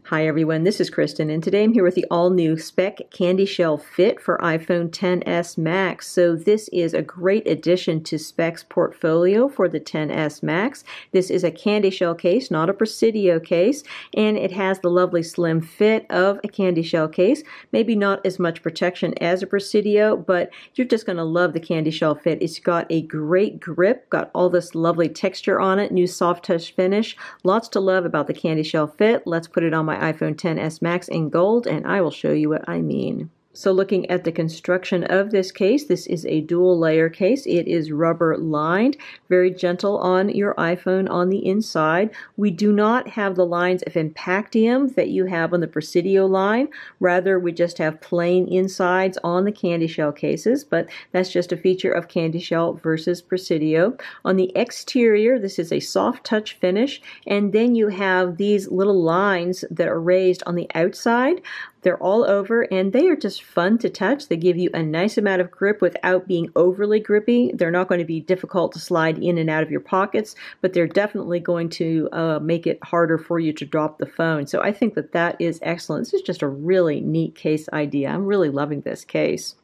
Hi everyone, this is Kristen, and today I'm here with the all-new Speck CandyShell Fit for iPhone XS Max. So this is a great addition to Speck's portfolio for the XS Max. This is a CandyShell case, not a Presidio case, and it has the lovely slim fit of a CandyShell case. Maybe not as much protection as a Presidio, but you're just going to love the CandyShell Fit. It's got a great grip, got all this lovely texture on it, new soft touch finish. Lots to love about the CandyShell Fit. Let's put it on my iPhone XS Max in gold, and I will show you what I mean. So looking at the construction of this case, this is a dual layer case. It is rubber lined, very gentle on your iPhone on the inside. We do not have the lines of impactium that you have on the Presidio line. Rather, we just have plain insides on the CandyShell cases, but that's just a feature of CandyShell versus Presidio. On the exterior, this is a soft touch finish, and then you have these little lines that are raised on the outside. They're all over, and they are just fun to touch. They give you a nice amount of grip without being overly grippy. They're not going to be difficult to slide in and out of your pockets, but they're definitely going to make it harder for you to drop the phone. So I think that that is excellent. This is just a really neat case idea. I'm really loving this case.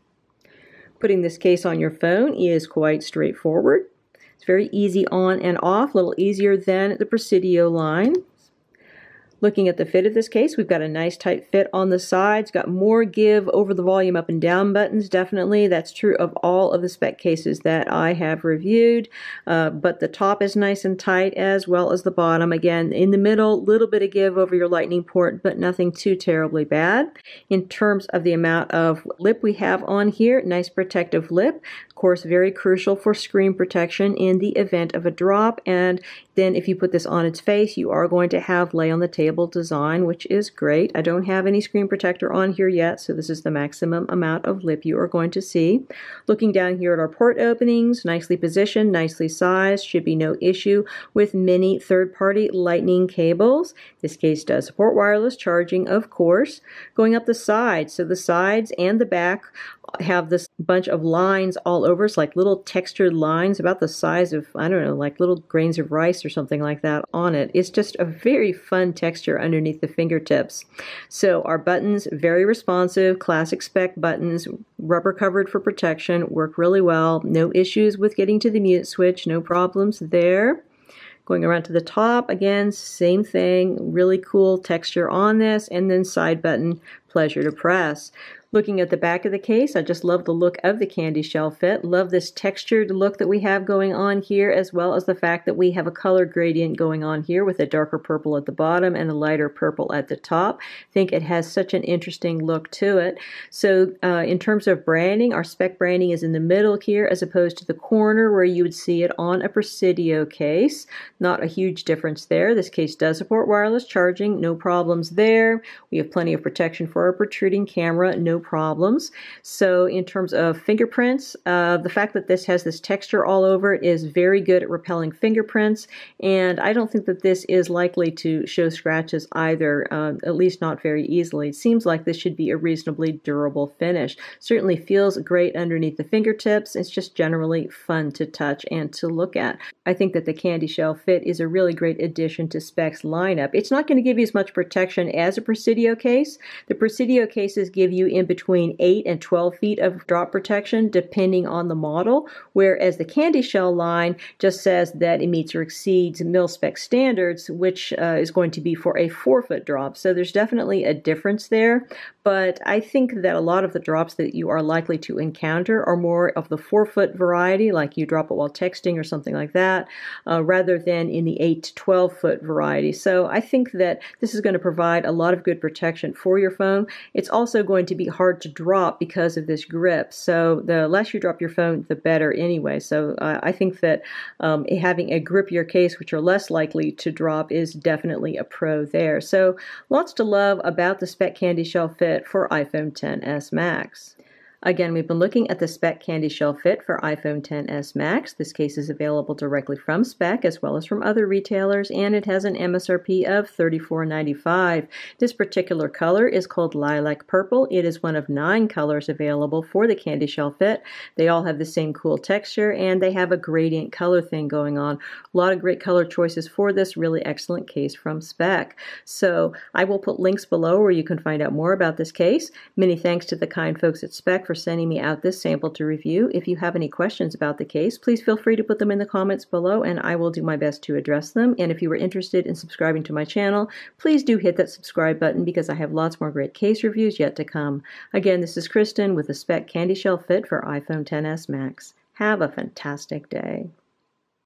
Putting this case on your phone is quite straightforward. It's very easy on and off, a little easier than the Presidio line. Looking at the fit of this case, we've got a nice tight fit on the sides, got more give over the volume up and down buttons, definitely. That's true of all of the Speck cases that I have reviewed, but the top is nice and tight as well as the bottom. Again, in the middle, little bit of give over your lightning port, but nothing too terribly bad. In terms of the amount of lip we have on here, nice protective lip. Of course, very crucial for screen protection in the event of a drop, and then if you put this on its face, you are going to have lay on the table design, which is great. I don't have any screen protector on here yet, so this is the maximum amount of lip you are going to see. Looking down here at our port openings, nicely positioned, nicely sized, should be no issue with many third-party lightning cables. This case does support wireless charging, of course. Going up the sides, so the sides and the back have this bunch of lines all over. It's like little textured lines about the size of, I don't know, like little grains of rice or something like that on it. It's just a very fun texture underneath the fingertips. So our buttons, very responsive, classic Speck buttons, rubber covered for protection, work really well. No issues with getting to the mute switch, no problems there. Going around to the top, again, same thing, really cool texture on this, and then side button, pleasure to press. Looking at the back of the case, I just love the look of the CandyShell Fit. Love this textured look that we have going on here, as well as the fact that we have a color gradient going on here with a darker purple at the bottom and a lighter purple at the top. I think it has such an interesting look to it. So in terms of branding, our Speck branding is in the middle here as opposed to the corner where you would see it on a Presidio case. Not a huge difference there. This case does support wireless charging, no problems there. We have plenty of protection for our protruding camera, no problems. So in terms of fingerprints, the fact that this has this texture all over it is very good at repelling fingerprints, and I don't think that this is likely to show scratches either, at least not very easily. It seems like this should be a reasonably durable finish. Certainly feels great underneath the fingertips. It's just generally fun to touch and to look at. I think that the CandyShell Fit is a really great addition to Speck's lineup. It's not going to give you as much protection as a Presidio case. The Presidio cases give you in between 8 and 12 feet of drop protection depending on the model, whereas the CandyShell line just says that it meets or exceeds Mil-Spec standards, which is going to be for a 4-foot drop. So there's definitely a difference there, but I think that a lot of the drops that you are likely to encounter are more of the 4-foot variety, like you drop it while texting or something like that, rather than in the 8 to 12-foot variety. So I think that this is going to provide a lot of good protection for your phone. It's also going to be hard to drop because of this grip. So the less you drop your phone, the better anyway. So I think that having a grippier case, which are less likely to drop, is definitely a pro there. So lots to love about the Speck CandyShell Fit for iPhone XS Max. Again, we've been looking at the Speck CandyShell Fit for iPhone XS Max. This case is available directly from Speck as well as from other retailers, and it has an MSRP of $34.95. This particular color is called Lilac Purple. It is one of 9 colors available for the CandyShell Fit. They all have the same cool texture, and they have a gradient color thing going on. A lot of great color choices for this really excellent case from Speck. So I will put links below where you can find out more about this case. Many thanks to the kind folks at Speck for sending me out this sample to review. If you have any questions about the case, please feel free to put them in the comments below and I will do my best to address them. And if you were interested in subscribing to my channel, please do hit that subscribe button because I have lots more great case reviews yet to come. Again, this is Kristen with the Speck CandyShell Fit for iPhone XS Max. Have a fantastic day.